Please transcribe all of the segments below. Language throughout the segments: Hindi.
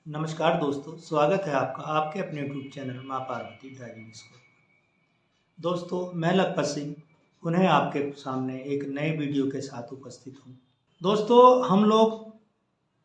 नमस्कार दोस्तों, स्वागत है आपका आपके अपने यूट्यूब चैनल माँ पार्वती ड्राइविंग स्कूल। दोस्तों, मैं लखपत सिंह पुनः आपके सामने एक नए वीडियो के साथ उपस्थित हूँ। दोस्तों, हम लोग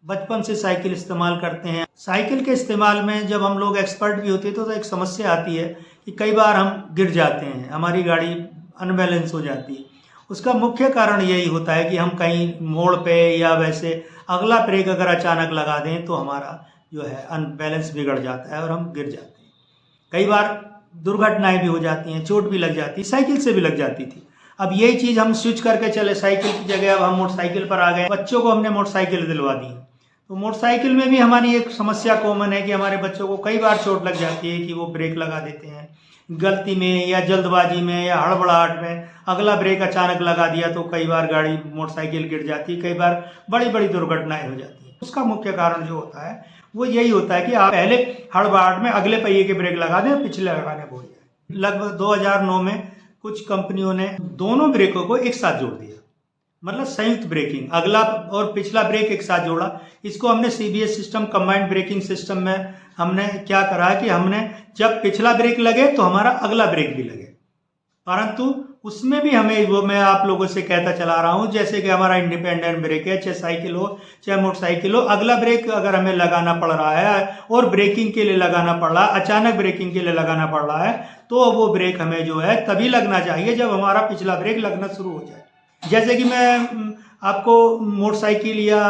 बचपन से साइकिल इस्तेमाल करते हैं। साइकिल के इस्तेमाल में जब हम लोग एक्सपर्ट भी होते हैं तो एक समस्या आती है कि कई बार हम गिर जाते हैं, हमारी गाड़ी अनबैलेंस हो जाती है। उसका मुख्य कारण यही होता है कि हम कहीं मोड़ पे या वैसे अगला ब्रेक अगर अचानक लगा दें तो हमारा जो है अनबैलेंस बिगड़ जाता है और हम गिर जाते हैं। कई बार दुर्घटनाएं भी हो जाती हैं, चोट भी लग जाती है, साइकिल से भी लग जाती थी। अब यही चीज़ हम स्विच करके चले साइकिल की जगह, अब हम मोटरसाइकिल पर आ गए। बच्चों को हमने मोटरसाइकिल दिलवा दी। तो मोटरसाइकिल में भी हमारी एक समस्या कॉमन है कि हमारे बच्चों को कई बार चोट लग जाती है कि वो ब्रेक लगा देते हैं गलती में या जल्दबाजी में या हड़बड़ाहट में। अगला ब्रेक अचानक लगा दिया तो कई बार गाड़ी मोटरसाइकिल गिर जाती है, कई बार बड़ी बड़ी दुर्घटनाएं हो जाती हैं। उसका मुख्य कारण जो होता है वो यही होता है कि आप पहले हड़बड़ाहट में अगले पहिए के ब्रेक लगा दें, पिछले लगाने भूल जाए। लगभग 2009 में कुछ कंपनियों ने दोनों ब्रेकों को एक साथ जोड़ दिया, मतलब संयुक्त ब्रेकिंग, अगला और पिछला ब्रेक एक साथ जोड़ा। इसको हमने CBS system, combined braking system में हमने क्या करा कि हमने जब पिछला ब्रेक लगे तो हमारा अगला ब्रेक भी लगे। परंतु उसमें भी हमें वो मैं आप लोगों से कहता चला रहा हूं, जैसे कि हमारा इंडिपेंडेंट ब्रेक है, चाहे साइकिल हो चाहे मोटरसाइकिल हो, अगला ब्रेक अगर हमें लगाना पड़ रहा है और ब्रेकिंग के लिए लगाना पड़ रहा है, अचानक ब्रेकिंग के लिए लगाना पड़ रहा है, तो वो ब्रेक हमें जो है तभी लगना चाहिए जब हमारा पिछला ब्रेक लगना शुरू हो जाए। जैसे कि मैं आपको मोटरसाइकिल या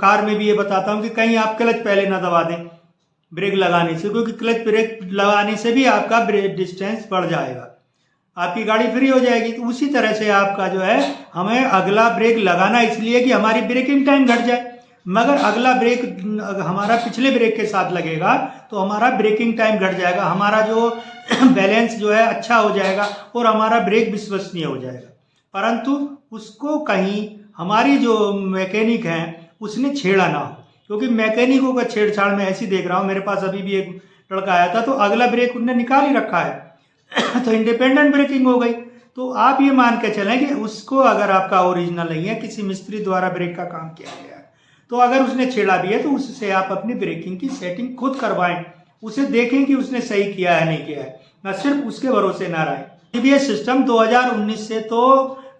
कार में भी ये बताता हूँ कि कहीं आप क्लच पहले ना दबा दें ब्रेक लगाने से, क्योंकि क्लच ब्रेक लगाने से भी आपका ब्रेक डिस्टेंस बढ़ जाएगा, आपकी गाड़ी फ्री हो जाएगी। तो उसी तरह से आपका जो है हमें अगला ब्रेक लगाना इसलिए कि हमारी ब्रेकिंग टाइम घट जाए, मगर अगला ब्रेक हमारा पिछले ब्रेक के साथ लगेगा तो हमारा ब्रेकिंग टाइम घट जाएगा, हमारा जो बैलेंस जो है अच्छा हो जाएगा और हमारा ब्रेक विश्वसनीय हो जाएगा। परंतु उसको कहीं हमारी जो मैकेनिक हैं उसने छेड़ा ना हो, क्योंकि मैकेनिकों का छेड़छाड़ में ऐसी देख रहा हूँ। मेरे पास अभी भी एक लड़का आया था तो अगला ब्रेक उनने निकाल ही रखा है तो इंडिपेंडेंट ब्रेकिंग हो गई। तो आप ये मान के चलें कि उसको अगर आपका ओरिजिनल नहीं है, किसी मिस्त्री द्वारा ब्रेक का काम किया गया है, तो अगर उसने छेड़ा भी है तो उससे आप अपनी ब्रेकिंग की सेटिंग खुद करवाएं, उसे देखें कि उसने सही किया है नहीं किया है, न सिर्फ उसके भरोसे ना रहें। सीबीएस सिस्टम 2019 से तो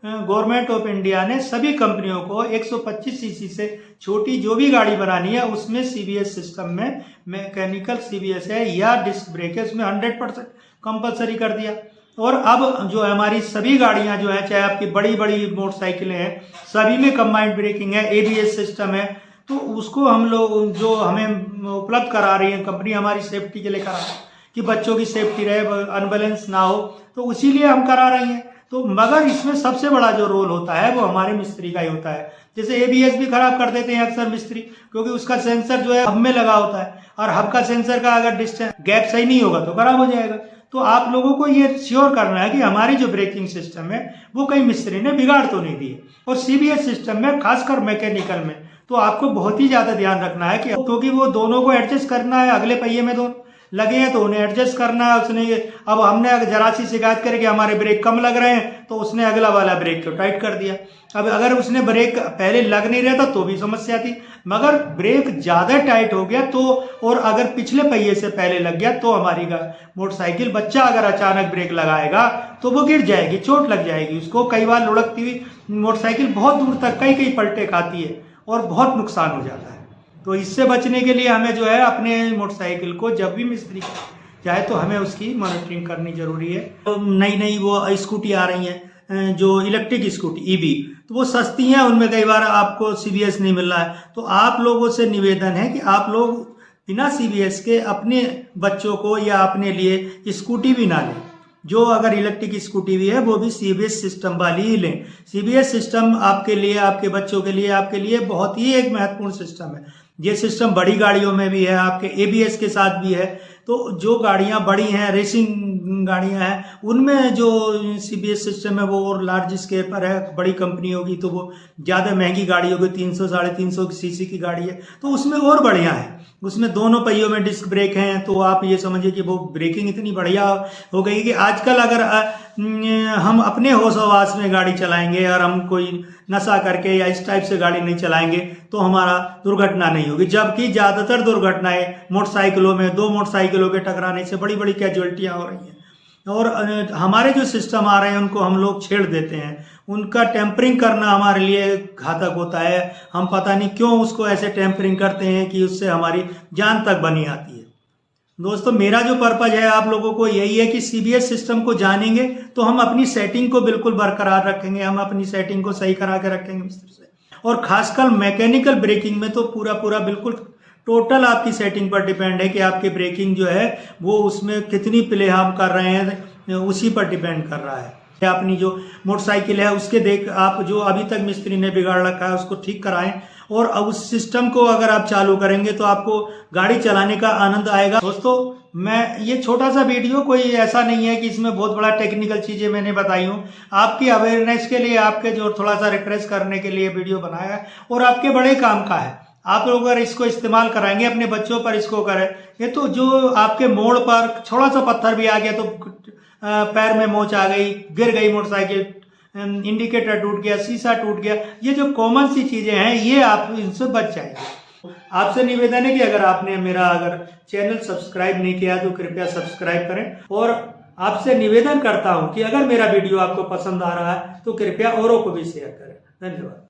गवर्नमेंट ऑफ इंडिया ने सभी कंपनियों को 125 सीसी से छोटी जो भी गाड़ी बनानी है उसमें सीबीएस सिस्टम में मैकेनिकल सीबीएस है या डिस्क ब्रेक है, उसमें 100% कंपलसरी कर दिया। और अब जो हमारी सभी गाड़ियां जो है, चाहे आपकी बड़ी बड़ी मोटरसाइकिलें हैं, सभी में कंबाइंड ब्रेकिंग है, एबीएस सिस्टम है। तो उसको हम लोग जो हमें उपलब्ध करा रही है कंपनी, हमारी सेफ्टी के लिए करा रही है कि बच्चों की सेफ्टी रहे, अनबैलेंस ना हो, तो इसीलिए हम करा रही हैं। तो मगर इसमें सबसे बड़ा जो रोल होता है वो हमारे मिस्त्री का ही होता है। जैसे एबीएस भी खराब कर देते हैं अक्सर मिस्त्री, क्योंकि उसका सेंसर जो है हब में लगा होता है और हब का सेंसर का अगर डिस्टेंस गैप सही नहीं होगा तो खराब हो जाएगा। तो आप लोगों को ये श्योर करना है कि हमारी जो ब्रेकिंग सिस्टम है वो कहीं मिस्त्री ने बिगाड़ तो नहीं दी है। और सीबीएस सिस्टम में खासकर मैकेनिकल में तो आपको बहुत ही ज्यादा ध्यान रखना है कि क्योंकि वो दोनों को एडजस्ट करना है, अगले पहिए में दोनों लगे हैं तो उन्हें एडजस्ट करना है उसने। अब हमने अगर जरा सी शिकायत करें कि हमारे ब्रेक कम लग रहे हैं तो उसने अगला वाला ब्रेक को टाइट कर दिया। अब अगर उसने ब्रेक पहले लग नहीं रहा था तो भी समस्या थी, मगर ब्रेक ज्यादा टाइट हो गया तो, और अगर पिछले पहिए से पहले लग गया तो हमारी मोटरसाइकिल, बच्चा अगर अचानक ब्रेक लगाएगा तो वो गिर जाएगी, चोट लग जाएगी उसको। कई बार लुढ़कती हुई मोटरसाइकिल बहुत दूर तक कई पलटे खाती है और बहुत नुकसान हो जाता है। तो इससे बचने के लिए हमें जो है अपने मोटरसाइकिल को जब भी मिस्त्री चाहे तो हमें उसकी मॉनिटरिंग करनी जरूरी है। तो नई वो स्कूटी आ रही हैं जो इलेक्ट्रिक स्कूटी ईवी, तो वो सस्ती हैं, उनमें कई बार आपको सीबीएस नहीं मिल रहा है। तो आप लोगों से निवेदन है कि आप लोग बिना सीबीएस के अपने बच्चों को या अपने लिए स्कूटी भी ना लें। जो अगर इलेक्ट्रिक स्कूटी भी है वो भी सीबीएस सिस्टम वाली ही लें। सीबीएस सिस्टम आपके लिए, आपके बच्चों के लिए, आपके लिए बहुत ही एक महत्वपूर्ण सिस्टम है। ये सिस्टम बड़ी गाड़ियों में भी है, आपके एबीएस के साथ भी है, तो जो गाड़ियां बड़ी हैं, रेसिंग गाड़ियां हैं, उनमें जो CBS सिस्टम है वो और लार्ज स्केल पर है, बड़ी कंपनी होगी तो वो ज़्यादा महंगी गाड़ी होगी, 300 350 सीसी की गाड़ी है तो उसमें और बढ़िया है। उसमें दोनों पहियों में डिस्क ब्रेक हैं, तो आप ये समझिए कि वो ब्रेकिंग इतनी बढ़िया हो गई कि आजकल अगर हम अपने होश हवास में गाड़ी चलाएंगे और हम कोई नशा करके या इस टाइप से गाड़ी नहीं चलाएंगे तो हमारा दुर्घटना नहीं होगी। जबकि ज़्यादातर दुर्घटनाएं मोटरसाइकिलों में, दो मोटरसाइकिलों के टकराने से बड़ी बड़ी कैजुअल्टियाँ हो रही हैं। और हमारे जो सिस्टम आ रहे हैं उनको हम लोग छेड़ देते हैं, उनका टेम्परिंग करना हमारे लिए घातक होता है। हम पता नहीं क्यों उसको ऐसे टेम्परिंग करते हैं कि उससे हमारी जान तक बनी आती है। दोस्तों, मेरा जो पर्पज है आप लोगों को यही है कि CBS सिस्टम को जानेंगे तो हम अपनी सेटिंग को बिल्कुल बरकरार रखेंगे, हम अपनी सेटिंग को सही करा के रखेंगे इस तरह से। और खासकर मैकेनिकल ब्रेकिंग में तो पूरा बिल्कुल टोटल आपकी सेटिंग पर डिपेंड है कि आपकी ब्रेकिंग जो है वो उसमें कितनी प्ले हम कर रहे हैं, उसी पर डिपेंड कर रहा है। अपनी जो मोटरसाइकिल है उसके देख आप जो अभी तक मिस्त्री ने बिगाड़ रखा है उसको ठीक कराएं, और उस सिस्टम को अगर आप चालू करेंगे तो आपको गाड़ी चलाने का आनंद आएगा। दोस्तों, मैं ये छोटा सा वीडियो कोई ऐसा नहीं है कि इसमें बहुत बड़ा टेक्निकल चीजें मैंने बताई हूँ, आपकी अवेयरनेस के लिए, आपके जो थोड़ा सा रिफ्रेश करने के लिए वीडियो बनाया है और आपके बड़े काम का है। आप लोग अगर इसको इस्तेमाल कराएंगे, अपने बच्चों पर इसको करें, ये तो जो आपके मोड़ पर थोड़ा सा पत्थर भी आ गया तो पैर में मोच आ गई, गिर गई मोटरसाइकिल, इंडिकेटर टूट गया, शीशा टूट गया, ये जो कॉमन सी चीजें हैं ये आप इनसे बच जाएंगे। आपसे निवेदन है कि अगर आपने मेरा चैनल सब्सक्राइब नहीं किया तो कृपया सब्सक्राइब करें, और आपसे निवेदन करता हूं कि अगर मेरा वीडियो आपको पसंद आ रहा है तो कृपया औरों को भी शेयर करें। धन्यवाद।